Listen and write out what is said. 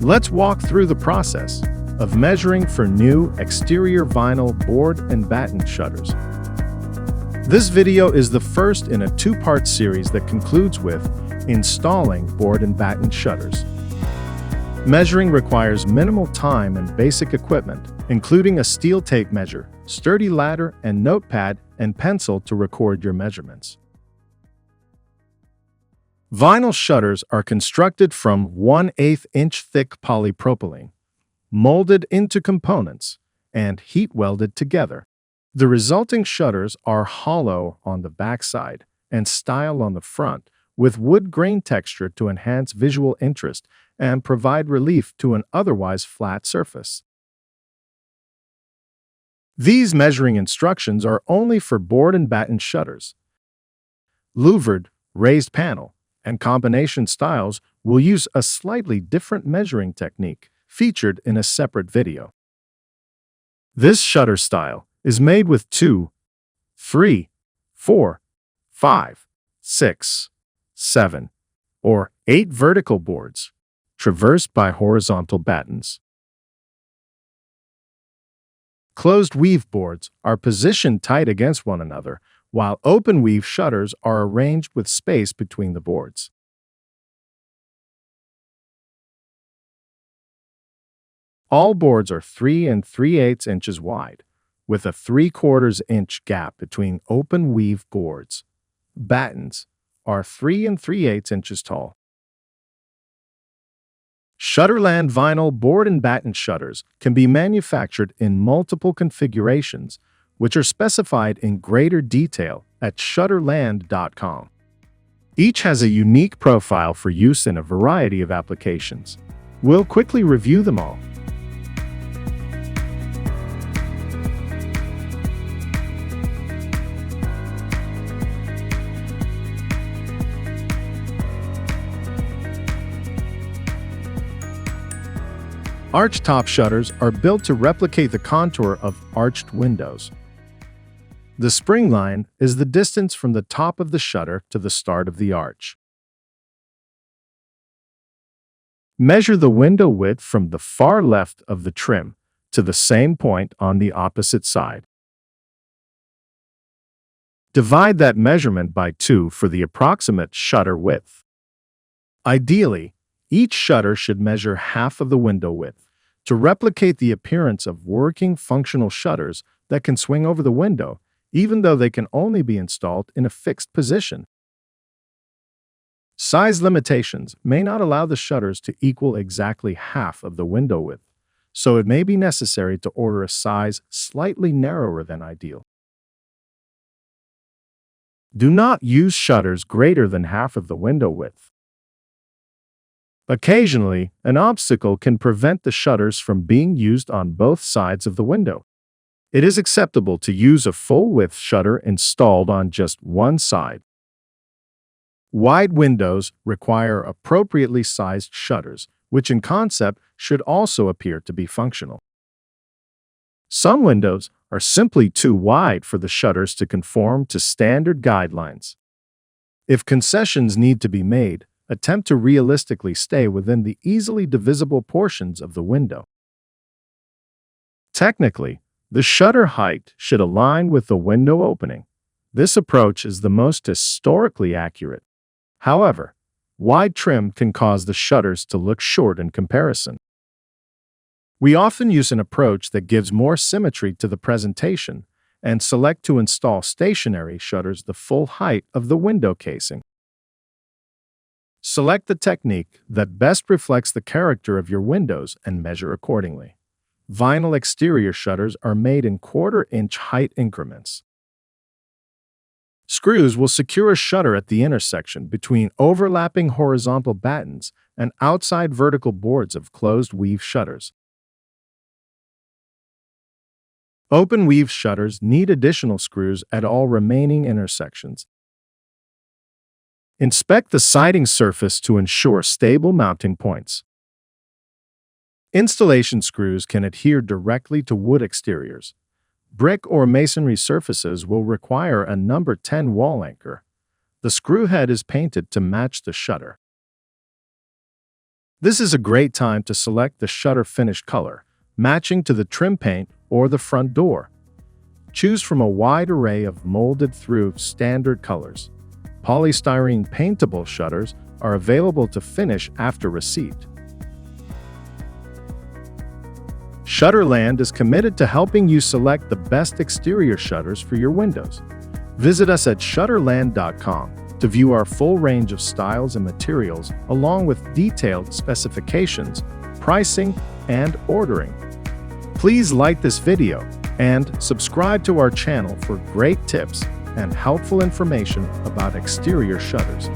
Let's walk through the process of measuring for new exterior vinyl board and batten shutters. This video is the first in a two-part series that concludes with installing board and batten shutters. Measuring requires minimal time and basic equipment, including a steel tape measure, sturdy ladder, and notepad and pencil to record your measurements. Vinyl shutters are constructed from 1/8 inch thick polypropylene, molded into components, and heat welded together. The resulting shutters are hollow on the backside and stile on the front, with wood grain texture to enhance visual interest and provide relief to an otherwise flat surface. These measuring instructions are only for board and batten shutters. Louvered, raised panel, and combination styles will use a slightly different measuring technique featured in a separate video. This shutter style is made with 2, 3, 4, 5, 6, 7, or 8 vertical boards, traversed by horizontal battens. Closed weave boards are positioned tight against one another, while open weave shutters are arranged with space between the boards. All boards are 3 3/8 inches wide, with a 3/4 inch gap between open weave boards. Battens are 3 3/8 inches tall. Shutterland vinyl board and batten shutters can be manufactured in multiple configurations, which are specified in greater detail at shutterland.com. Each has a unique profile for use in a variety of applications. We'll quickly review them all. Arch-top shutters are built to replicate the contour of arched windows. The spring line is the distance from the top of the shutter to the start of the arch. Measure the window width from the far left of the trim to the same point on the opposite side. Divide that measurement by 2 for the approximate shutter width. Ideally, each shutter should measure half of the window width to replicate the appearance of working functional shutters that can swing over the window, even though they can only be installed in a fixed position. Size limitations may not allow the shutters to equal exactly half of the window width, so it may be necessary to order a size slightly narrower than ideal. Do not use shutters greater than half of the window width. Occasionally, an obstacle can prevent the shutters from being used on both sides of the window. It is acceptable to use a full-width shutter installed on just one side. Wide windows require appropriately sized shutters, which in concept should also appear to be functional. Some windows are simply too wide for the shutters to conform to standard guidelines. If concessions need to be made, attempt to realistically stay within the easily divisible portions of the window. Technically, the shutter height should align with the window opening. This approach is the most historically accurate. However, wide trim can cause the shutters to look short in comparison. We often use an approach that gives more symmetry to the presentation and select to install stationary shutters the full height of the window casing. Select the technique that best reflects the character of your windows and measure accordingly. Vinyl exterior shutters are made in 1/4 inch height increments. Screws will secure a shutter at the intersection between overlapping horizontal battens and outside vertical boards of closed weave shutters. Open weave shutters need additional screws at all remaining intersections. Inspect the siding surface to ensure stable mounting points. Installation screws can adhere directly to wood exteriors. Brick or masonry surfaces will require a number 10 wall anchor. The screw head is painted to match the shutter. This is a great time to select the shutter finish color, matching to the trim paint or the front door. Choose from a wide array of molded-through standard colors. Polystyrene paintable shutters are available to finish after receipt. Shutterland is committed to helping you select the best exterior shutters for your windows. Visit us at shutterland.com to view our full range of styles and materials, along with detailed specifications, pricing, and ordering. Please like this video and subscribe to our channel for great tips and helpful information about exterior shutters.